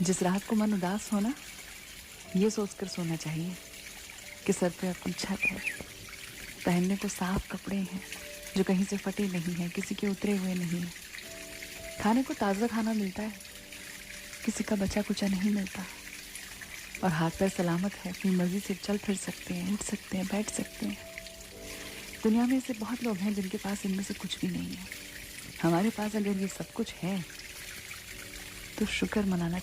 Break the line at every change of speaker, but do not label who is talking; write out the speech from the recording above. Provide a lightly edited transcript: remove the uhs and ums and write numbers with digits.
जिस रात को मन उदास हो ना, ये सोचकर सोना चाहिए कि सर पे अपनी छत है, पहनने को साफ कपड़े हैं जो कहीं से फटे नहीं हैं, किसी के उतरे हुए नहीं हैं, खाने को ताज़ा खाना मिलता है, किसी का बचा कुचा नहीं मिलता, और हाथ पैर सलामत है, अपनी मर्जी से चल फिर सकते हैं, उठ सकते हैं, बैठ सकते हैं। दुनिया में ऐसे बहुत लोग हैं जिनके पास इनमें से कुछ भी नहीं है। हमारे पास अगर ये सब कुछ है तो शुक्र मनाना चाहिए।